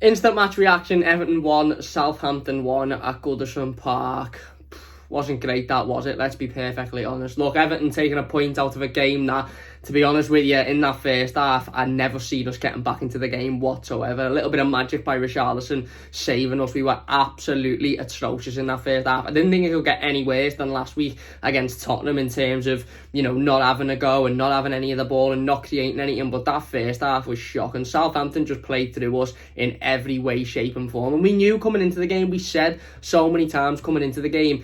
Instant match reaction, Everton 1, Southampton 1 at Goodison Park. Wasn't great, that, was it? Let's be perfectly honest. Look, Everton taking a point out of a game that, to be honest with you, in that first half, I never seen us getting back into the game whatsoever. A little bit of magic by Richarlison saving us. We were absolutely atrocious in that first half. I didn't think it could get any worse than last week against Tottenham in terms of, not having a go and not having any of the ball and not creating anything. But that first half was shocking. Southampton just played through us in every way, shape and form. And we knew coming into the game, we said so many times coming into the game,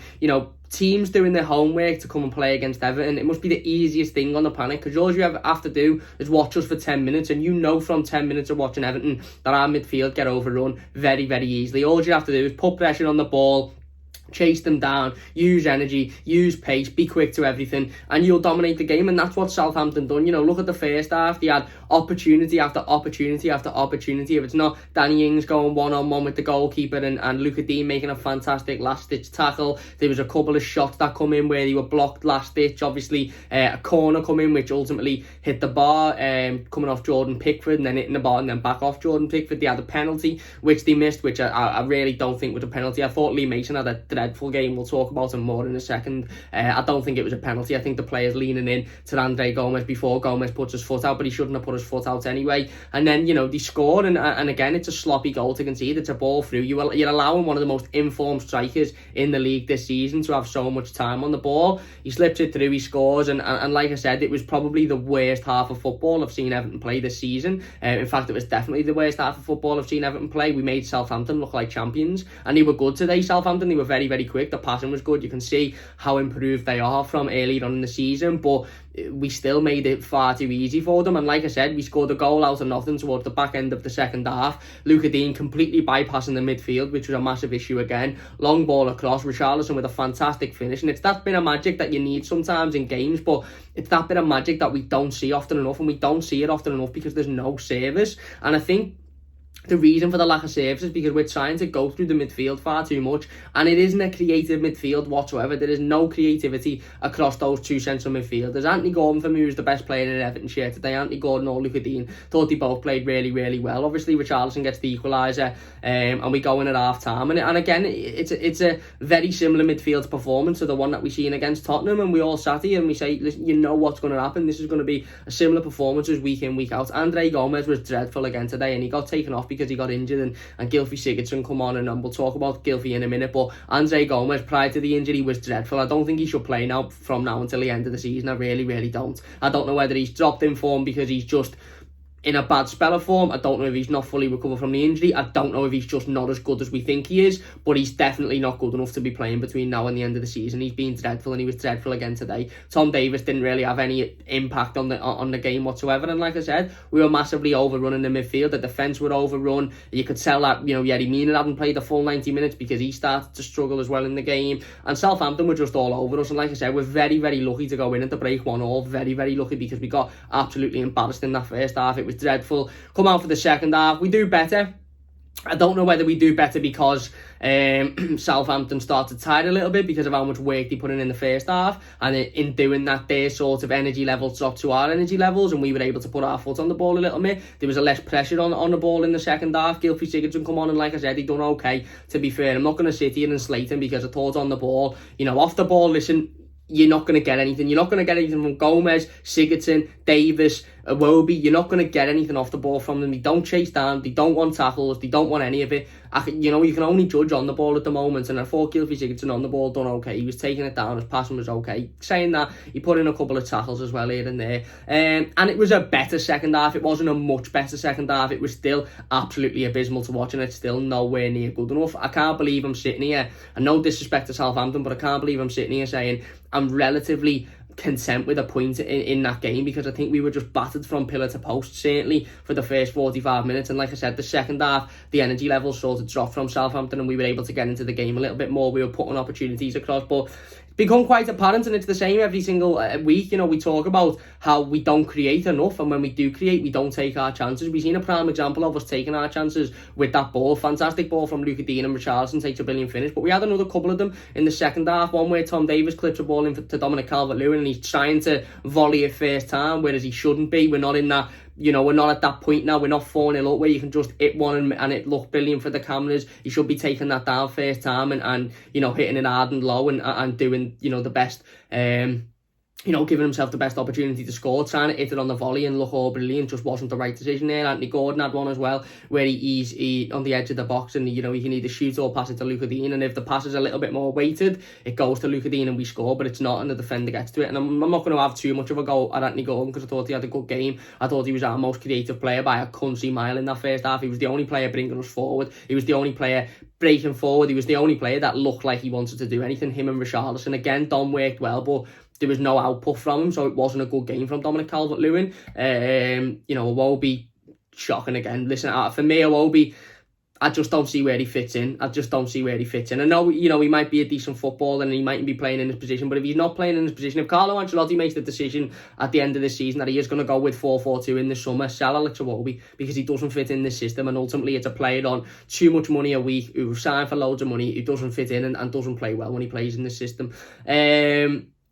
teams doing their homework to come and play against Everton, it must be the easiest thing on the planet, because all you have to do is watch us for 10 minutes, and from 10 minutes of watching Everton that our midfield get overrun very, very easily. All you have to do is put pressure on the ball, chase them down, use energy, use pace, be quick to everything, and you'll dominate the game. And that's what Southampton done. Look at the first half. They had opportunity after opportunity after opportunity. If it's not Danny Ings going one-on-one with the goalkeeper and Luca Dean making a fantastic last-ditch tackle, there was a couple of shots that come in where they were blocked last-ditch. Obviously, a corner come in which ultimately hit the bar, coming off Jordan Pickford and then hitting the bar and then back off Jordan Pickford. They had a penalty which they missed, which I really don't think was a penalty. I thought Lee Mason had a dreadful game. We'll talk about him more in a second. I don't think it was a penalty. I think the player's leaning in to Andre Gomez before Gomez puts his foot out, but he shouldn't have put his foot out anyway. And then, they scored, and again, it's a sloppy goal to concede. It's a ball through. You're allowing one of the most informed strikers in the league this season to have so much time on the ball. He slips it through, he scores, and like I said, it was probably the worst half of football I've seen Everton play this season. In fact, it was definitely the worst half of football I've seen Everton play. We made Southampton look like champions, and they were good today, Southampton. They were very, very quick. The passing was good. You can see how improved they are from earlier on in the season, but we still made it far too easy for them. And like I said, we scored a goal out of nothing towards the back end of the second half. Luca Dean completely bypassing the midfield, which was a massive issue again. Long ball across, Richarlison with a fantastic finish. And it's that bit of magic that you need sometimes in games, but it's that bit of magic that we don't see often enough, and we don't see it often enough because there's no service. And I think the reason for the lack of service is because we're trying to go through the midfield far too much, and it isn't a creative midfield whatsoever. There is no creativity across those two central midfielders. Anthony Gordon, for me, was the best player in Everton shirt today. Anthony Gordon or Luca Dean, thought they both played really, really well. Obviously, Richarlison gets the equaliser, and we go in at half time. And again, it's a very similar midfield performance to the one that we seen against Tottenham. And we all sat here and we say, listen, you know what's going to happen. This is going to be a similar performance as week in, week out. Andre Gomez was dreadful again today, and he got taken off because he got injured, and Gylfi Sigurdsson come on, and we'll talk about Gylfi in a minute. But Andre Gomez, prior to the injury, was dreadful. I don't think he should play now from now until the end of the season. I really, really don't. I don't know whether he's dropped in form because he's just in a bad spell of form. I don't know if he's not fully recovered from the injury. I don't know if he's just not as good as we think he is, but he's definitely not good enough to be playing between now and the end of the season. He's been dreadful, and he was dreadful again today. Tom Davies didn't really have any impact on the game whatsoever, and like I said, we were massively overrun in the midfield. The defence were overrun. You could tell that, Yerry Mina hadn't played the full 90 minutes because he started to struggle as well in the game, and Southampton were just all over us. And like I said, we're very, very lucky to go in at the break 1-1. Very, very lucky, because we got absolutely embarrassed in that first half. It was dreadful. Come out for the second half, we do better. I don't know whether we do better because Southampton started tired a little bit because of how much work they put in the first half, and in doing that, their sort of energy levels dropped to our energy levels, and we were able to put our foot on the ball a little bit. There was a less pressure on the ball in the second half. Gylfi Sigurdsson come on, and like I said, he done okay, to be fair. I'm not going to sit here and slate him because I thought on the ball, off the ball, listen, you're not going to get anything. You're not going to get anything from Gomez, Sigurdsson, Davis, Iwobi. You're not going to get anything off the ball from them. They don't chase down. They don't want tackles. They don't want any of it. You can only judge on the ball at the moment, and I thought Gylfi Sigurdsson on the ball done okay. He was taking it down. His passing was okay. Saying that, he put in a couple of tackles as well here and there. And it was a better second half. It wasn't a much better second half. It was still absolutely abysmal to watch, and it's still nowhere near good enough. I can't believe I'm sitting here, and no disrespect to Southampton, but I can't believe I'm sitting here saying I'm relatively content with a point in that game, because I think we were just battered from pillar to post, certainly for the first 45 minutes. And like I said, the second half, the energy levels sort of dropped from Southampton, and we were able to get into the game a little bit more. We were putting opportunities across, but become quite apparent, and it's the same every single week. We talk about how we don't create enough, and when we do create, we don't take our chances. We've seen a prime example of us taking our chances with that ball. Fantastic ball from Luca Dean, and Richarlison takes a brilliant finish, but we had another couple of them in the second half. One where Tom Davies clips a ball in to Dominic Calvert-Lewin, and he's trying to volley it first time, whereas he shouldn't be. We're not in that we're not at that point now. We're not 4-0 up where you can just hit one and it look brilliant for the cameras. You should be taking that down first time and hitting it hard and low and doing, the best, giving himself the best opportunity to score, trying to hit it on the volley and look all brilliant. Just wasn't the right decision there. Anthony Gordon had one as well where he's on the edge of the box and he can either shoot or pass it to Luca Dean, and if the pass is a little bit more weighted, it goes to Luca Dean and we score, but it's not and the defender gets to it. And I'm not going to have too much of a go at Anthony Gordon because I thought he had a good game. I thought he was our most creative player by a country mile in that first half. He was the only player bringing us forward. He was the only player breaking forward. He was the only player that looked like he wanted to do anything. Him and Richarlison, again, Dom worked well, but there was no output from him, so it wasn't a good game from Dominic Calvert-Lewin. Iwobi, shocking again. Listen, for me, Iwobi, I just don't see where he fits in. I know, he might be a decent footballer and he mightn't be playing in his position, but if he's not playing in his position, if Carlo Ancelotti makes the decision at the end of the season that he is going to go with 4-4-2 in the summer, sell Alex Iwobi because he doesn't fit in this system, and ultimately it's a player on too much money a week who signed for loads of money, who doesn't fit in and doesn't play well when he plays in this system.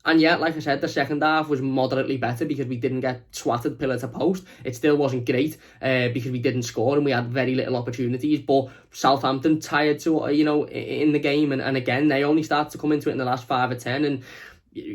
And yeah, like I said, the second half was moderately better because we didn't get swatted pillar to post. It still wasn't great because we didn't score and we had very little opportunities. But Southampton tired to, in the game. And again, they only started to come into it in the last 5 or 10. And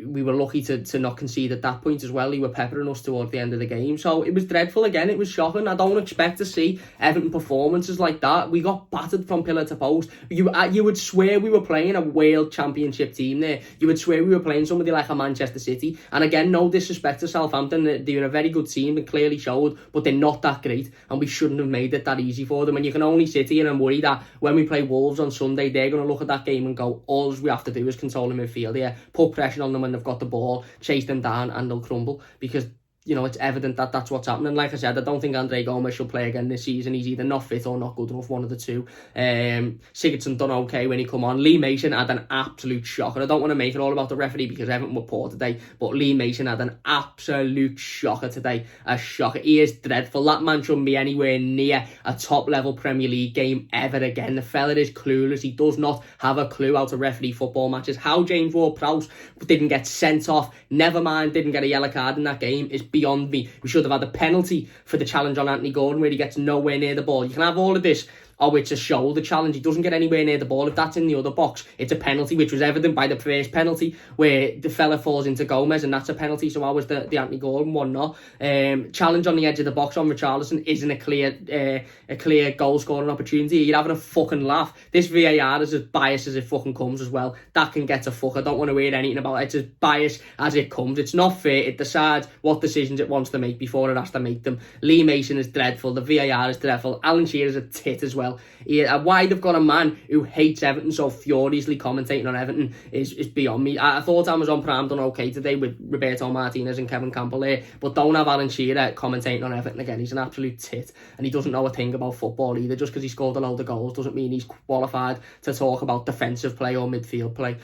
we were lucky to not concede at that point as well. They were peppering us towards the end of the game. So it was dreadful again. It was shocking. I don't expect to see Everton performances like that. We got battered from pillar to post. You would swear we were playing a World Championship team there. You would swear we were playing somebody like a Manchester City. And again, no disrespect to Southampton. They're a very good team and clearly showed, but they're not that great. And we shouldn't have made it that easy for them. And you can only sit here and worry that when we play Wolves on Sunday, they're going to look at that game and go, all we have to do is control the midfield here, put pressure on them when they've got the ball, chase them down and they'll crumble because it's evident that that's what's happening. Like I said, I don't think Andre Gomes shall play again this season. He's either not fit or not good enough, one of the two. Sigurdsson done okay when he come on. Lee Mason had an absolute shocker. I don't want to make it all about the referee because Everton were poor today, but Lee Mason had an absolute shocker today. A shocker. He is dreadful. That man shouldn't be anywhere near a top-level Premier League game ever again. The fella is clueless. He does not have a clue how to referee football matches. How James Ward-Prowse didn't get sent off, never mind didn't get a yellow card in that game, is beyond me. We should have had a penalty for the challenge on Anthony Gordon where he gets nowhere near the ball. You can have all of this. Oh, it's a shoulder challenge. He doesn't get anywhere near the ball. If that's in the other box, it's a penalty, which was evident by the first penalty where the fella falls into Gomez, and that's a penalty. So how was the Anthony Gordon one not? Challenge on the edge of the box on Richarlison isn't a clear goal scoring opportunity. You're having a fucking laugh. This VAR is as biased as it fucking comes as well. That can get a fuck. I don't want to hear anything about it. It's as biased as it comes. It's not fair. It decides what decisions it wants to make before it has to make them. Lee Mason is dreadful. The VAR is dreadful. Alan Shearer's a tit as well. Why they've got a man who hates Everton so furiously commentating on Everton is beyond me. I thought Amazon Prime done okay today with Roberto Martinez and Kevin Campbell there, but don't have Alan Shearer commentating on Everton again. He's an absolute tit and he doesn't know a thing about football either. Just because he scored a load of goals doesn't mean he's qualified to talk about defensive play or midfield play.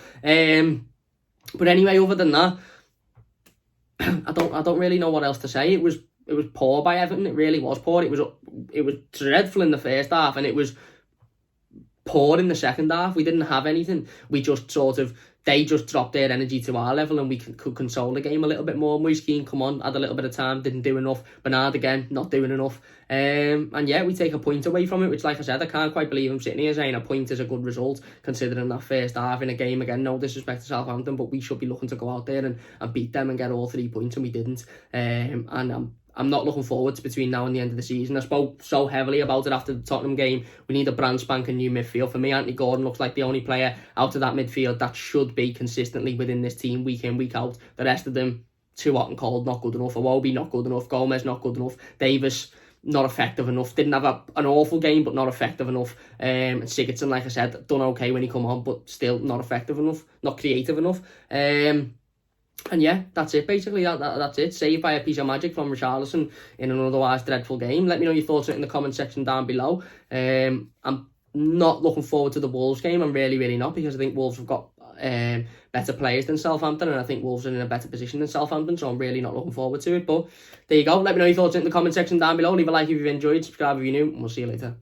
But anyway, other than that, I don't really know what else to say. It was poor by Everton. It really was poor. It was dreadful in the first half and it was poor in the second half. We didn't have anything. We just they just dropped their energy to our level and we could control the game a little bit more. Moise Keane come on, had a little bit of time, didn't do enough. Bernard again, not doing enough. And yeah, we take a point away from it, which like I said, I can't quite believe I'm sitting here saying a point is a good result considering that first half in a game. Again, no disrespect to Southampton, but we should be looking to go out there and beat them and get all 3 points, and we didn't. And I'm not looking forward to between now and the end of the season. I spoke so heavily about it after the Tottenham game. We need a brand spanking new midfield. For me, Anthony Gordon looks like the only player out of that midfield that should be consistently within this team week in, week out. The rest of them, too hot and cold, not good enough. Iwobi, not good enough. Gomez, not good enough. Davis, not effective enough. Didn't have an awful game, but not effective enough. And Sigurdsson, like I said, done okay when he come on, but still not effective enough, not creative enough. And yeah, that's it basically. That's it. Saved by a piece of magic from Richarlison in an otherwise dreadful game. Let me know your thoughts in the comment section down below. I'm not looking forward to the Wolves game. I'm really not, because I think Wolves have got better players than Southampton, and I think Wolves are in a better position than Southampton, so I'm really not looking forward to it. But there you go. Let me know your thoughts in the comment section down below. Leave a like if you've enjoyed, subscribe if you're new, and we'll see you later.